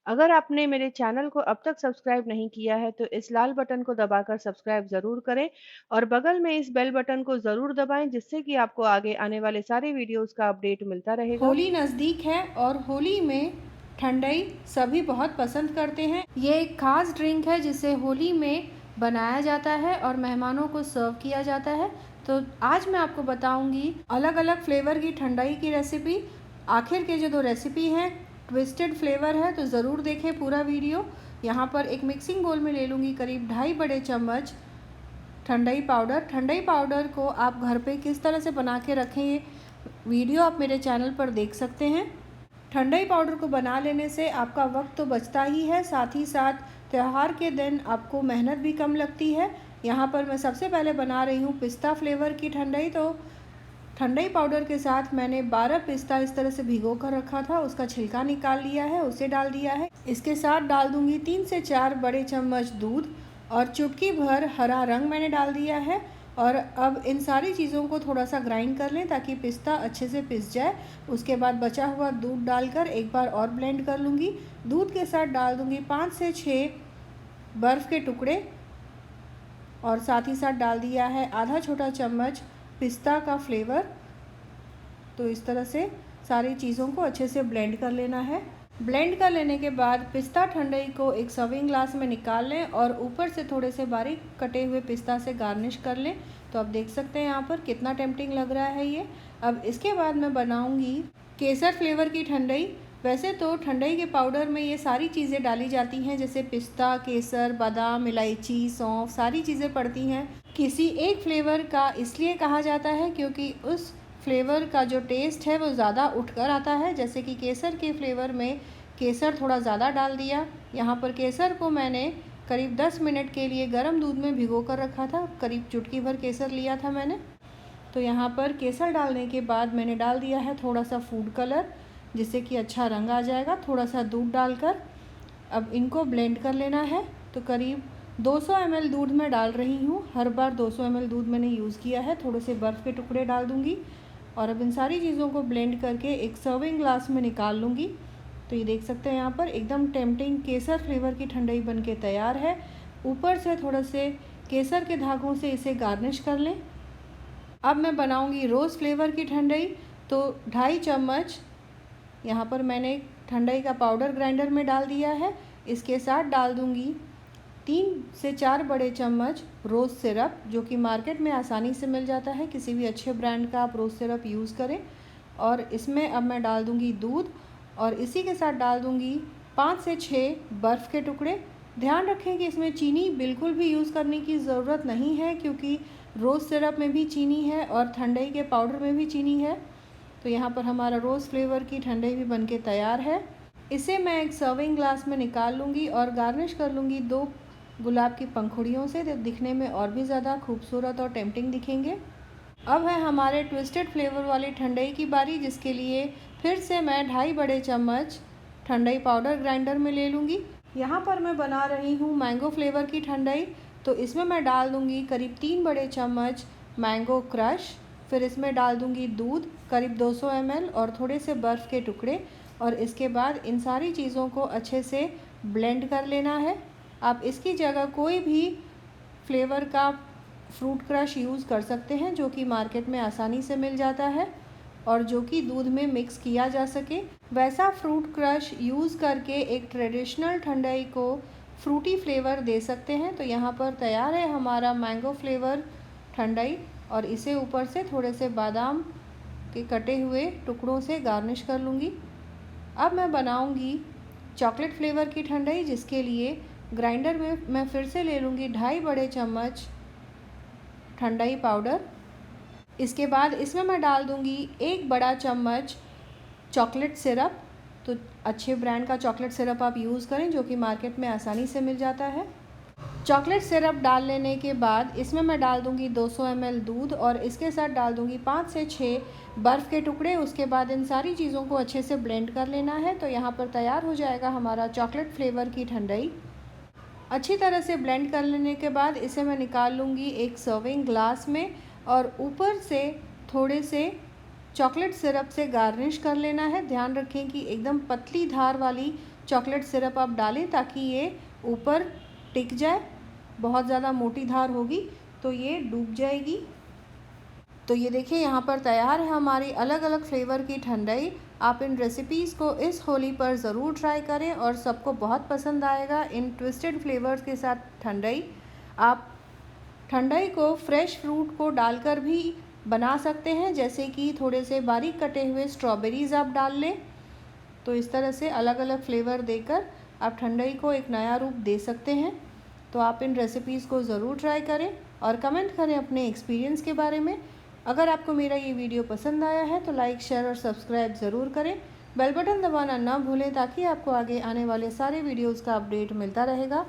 अगर आपने मेरे चैनल को अब तक सब्सक्राइब नहीं किया है तो इस लाल बटन को दबाकर सब्सक्राइब ज़रूर करें और बगल में इस बेल बटन को ज़रूर दबाएं जिससे कि आपको आगे आने वाले सारे वीडियोस का अपडेट मिलता रहेगा। होली नज़दीक है और होली में ठंडाई सभी बहुत पसंद करते हैं। ये एक ख़ास ड्रिंक है जिसे होली में बनाया जाता है और मेहमानों को सर्व किया जाता है। तो आज मैं आपको बताऊंगी अलग अलग फ्लेवर की ठंडाई की रेसिपी। आखिर के जो दो रेसिपी हैं ट्विस्टेड फ्लेवर है, तो ज़रूर देखें पूरा वीडियो। यहाँ पर एक मिक्सिंग बोल में ले लूँगी करीब 2.5 बड़े चम्मच ठंडाई पाउडर। ठंडाई पाउडर को आप घर पे किस तरह से बना के रखें, ये वीडियो आप मेरे चैनल पर देख सकते हैं। ठंडाई पाउडर को बना लेने से आपका वक्त तो बचता ही है, साथ ही साथ त्यौहार के दिन आपको मेहनत भी कम लगती है। यहाँ पर मैं सबसे पहले बना रही हूँ पिस्ता फ्लेवर की ठंडाई। तो ठंडाई पाउडर के साथ मैंने 12 पिस्ता इस तरह से भिगो कर रखा था, उसका छिलका निकाल लिया है, उसे डाल दिया है। इसके साथ डाल दूंगी 3 से 4 बड़े चम्मच दूध और चुटकी भर हरा रंग मैंने डाल दिया है। और अब इन सारी चीज़ों को थोड़ा सा ग्राइंड कर लें ताकि पिस्ता अच्छे से पिस जाए। उसके बाद बचा हुआ दूध डालकर एक बार और ब्लेंड कर लूँगी। दूध के साथ डाल दूँगी 5 से 6 बर्फ़ के टुकड़े और साथ ही साथ डाल दिया है आधा छोटा चम्मच पिस्ता का फ्लेवर। तो इस तरह से सारी चीज़ों को अच्छे से ब्लेंड कर लेना है। ब्लेंड कर लेने के बाद पिस्ता ठंडाई को एक सर्विंग ग्लास में निकाल लें और ऊपर से थोड़े से बारीक कटे हुए पिस्ता से गार्निश कर लें। तो आप देख सकते हैं यहाँ पर कितना टेम्पटिंग लग रहा है ये। अब इसके बाद मैं बनाऊँगी केसर फ्लेवर की ठंडाई। वैसे तो ठंडाई के पाउडर में ये सारी चीज़ें डाली जाती हैं, जैसे पिस्ता, केसर, बादाम, इलायची, सौंफ, सारी चीज़ें पड़ती हैं। किसी एक फ्लेवर का इसलिए कहा जाता है क्योंकि उस फ्लेवर का जो टेस्ट है वो ज़्यादा उठकर आता है। जैसे कि केसर के फ्लेवर में केसर थोड़ा ज़्यादा डाल दिया। यहाँ पर केसर को मैंने करीब 10 मिनट के लिए गर्म दूध में भिगो कर रखा था, करीब चुटकी भर केसर लिया था मैंने। तो यहाँ पर केसर डालने के बाद मैंने डाल दिया है थोड़ा सा फूड कलर, जिससे कि अच्छा रंग आ जाएगा। थोड़ा सा दूध डालकर अब इनको ब्लेंड कर लेना है। तो करीब 200 ml दूध मैं डाल रही हूँ, हर बार 200 ml दूध मैंने यूज़ किया है। थोड़े से बर्फ़ के टुकड़े डाल दूँगी और अब इन सारी चीज़ों को ब्लेंड करके एक सर्विंग ग्लास में निकाल लूँगी। तो ये देख सकते हैं यहाँ पर एकदम टेम्पटिंग केसर फ्लेवर की ठंडाई बन के तैयार है। ऊपर से थोड़ा से केसर के धागों से इसे गार्निश कर लें। अब मैं बनाऊँगी रोज़ फ्लेवर की ठंडाई। तो 2.5 चम्मच यहाँ पर मैंने ठंडाई का पाउडर ग्राइंडर में डाल दिया है। इसके साथ डाल दूँगी 3 से 4 बड़े चम्मच रोज़ सिरप, जो कि मार्केट में आसानी से मिल जाता है। किसी भी अच्छे ब्रांड का आप रोज़ सिरप यूज़ करें। और इसमें अब मैं डाल दूँगी दूध और इसी के साथ डाल दूँगी 5 से 6 बर्फ़ के टुकड़े। ध्यान रखें कि इसमें चीनी बिल्कुल भी यूज़ करने की ज़रूरत नहीं है, क्योंकि रोज़ सिरप में भी चीनी है और ठंडाई के पाउडर में भी चीनी है। तो यहाँ पर हमारा रोज़ फ्लेवर की ठंडाई भी बनके तैयार है। इसे मैं एक सर्विंग ग्लास में निकाल लूँगी और गार्निश कर लूँगी 2 गुलाब की पंखुड़ियों से, तो दिखने में और भी ज़्यादा खूबसूरत और टेम्पटिंग दिखेंगे। अब है हमारे ट्विस्टेड फ्लेवर वाली ठंडाई की बारी, जिसके लिए फिर से मैं 2.5 बड़े चम्मच ठंडाई पाउडर ग्राइंडर में ले लूँगी। यहाँ पर मैं बना रही हूँ मैंगो फ्लेवर की ठंडाई। तो इसमें मैं डाल दूँगी करीब 3 बड़े चम्मच मैंगो क्रश। फिर इसमें डाल दूँगी दूध करीब 200 ml और थोड़े से बर्फ़ के टुकड़े। और इसके बाद इन सारी चीज़ों को अच्छे से ब्लेंड कर लेना है। आप इसकी जगह कोई भी फ्लेवर का फ्रूट क्रश यूज़ कर सकते हैं, जो कि मार्केट में आसानी से मिल जाता है और जो कि दूध में मिक्स किया जा सके। वैसा फ्रूट क्रश यूज़ करके एक ट्रेडिशनल ठंडाई को फ्रूटी फ्लेवर दे सकते हैं। तो यहाँ पर तैयार है हमारा मैंगो फ्लेवर ठंडाई और इसे ऊपर से थोड़े से बादाम के कटे हुए टुकड़ों से गार्निश कर लूँगी। अब मैं बनाऊँगी चॉकलेट फ्लेवर की ठंडाई, जिसके लिए ग्राइंडर में मैं फिर से ले लूँगी 2.5 बड़े चम्मच ठंडाई पाउडर। इसके बाद इसमें मैं डाल दूँगी 1 बड़ा चम्मच चॉकलेट सिरप। तो अच्छे ब्रांड का चॉकलेट सिरप आप यूज़ करें, जो कि मार्केट में आसानी से मिल जाता है। चॉकलेट सिरप डाल लेने के बाद इसमें मैं डाल दूँगी 200 ml दूध और इसके साथ डाल दूँगी 5 से 6 बर्फ़ के टुकड़े। उसके बाद इन सारी चीज़ों को अच्छे से ब्लेंड कर लेना है। तो यहाँ पर तैयार हो जाएगा हमारा चॉकलेट फ्लेवर की ठंडाई। अच्छी तरह से ब्लेंड कर लेने के बाद इसे मैं निकाल लूँगी एक सर्विंग ग्लास में और ऊपर से थोड़े से चॉकलेट सिरप से गार्निश कर लेना है। ध्यान रखें कि एकदम पतली धार वाली चॉकलेट सिरप आप डालें ताकि ये ऊपर टिक जाए। बहुत ज़्यादा मोटी धार होगी तो ये डूब जाएगी। तो ये देखिए यहाँ पर तैयार है हमारी अलग अलग फ्लेवर की ठंडाई। आप इन रेसिपीज़ को इस होली पर ज़रूर ट्राई करें और सबको बहुत पसंद आएगा इन ट्विस्टेड फ्लेवर्स के साथ ठंडाई। आप ठंडाई को फ्रेश फ्रूट को डालकर भी बना सकते हैं, जैसे कि थोड़े से बारीक कटे हुए स्ट्रॉबेरीज़ आप डाल लें। तो इस तरह से अलग अलग फ्लेवर देकर आप ठंडाई को एक नया रूप दे सकते हैं। तो आप इन रेसिपीज़ को ज़रूर ट्राई करें और कमेंट करें अपने एक्सपीरियंस के बारे में। अगर आपको मेरा ये वीडियो पसंद आया है तो लाइक, शेयर और सब्सक्राइब ज़रूर करें। बेल बटन दबाना ना भूलें ताकि आपको आगे आने वाले सारे वीडियोज़ का अपडेट मिलता रहेगा।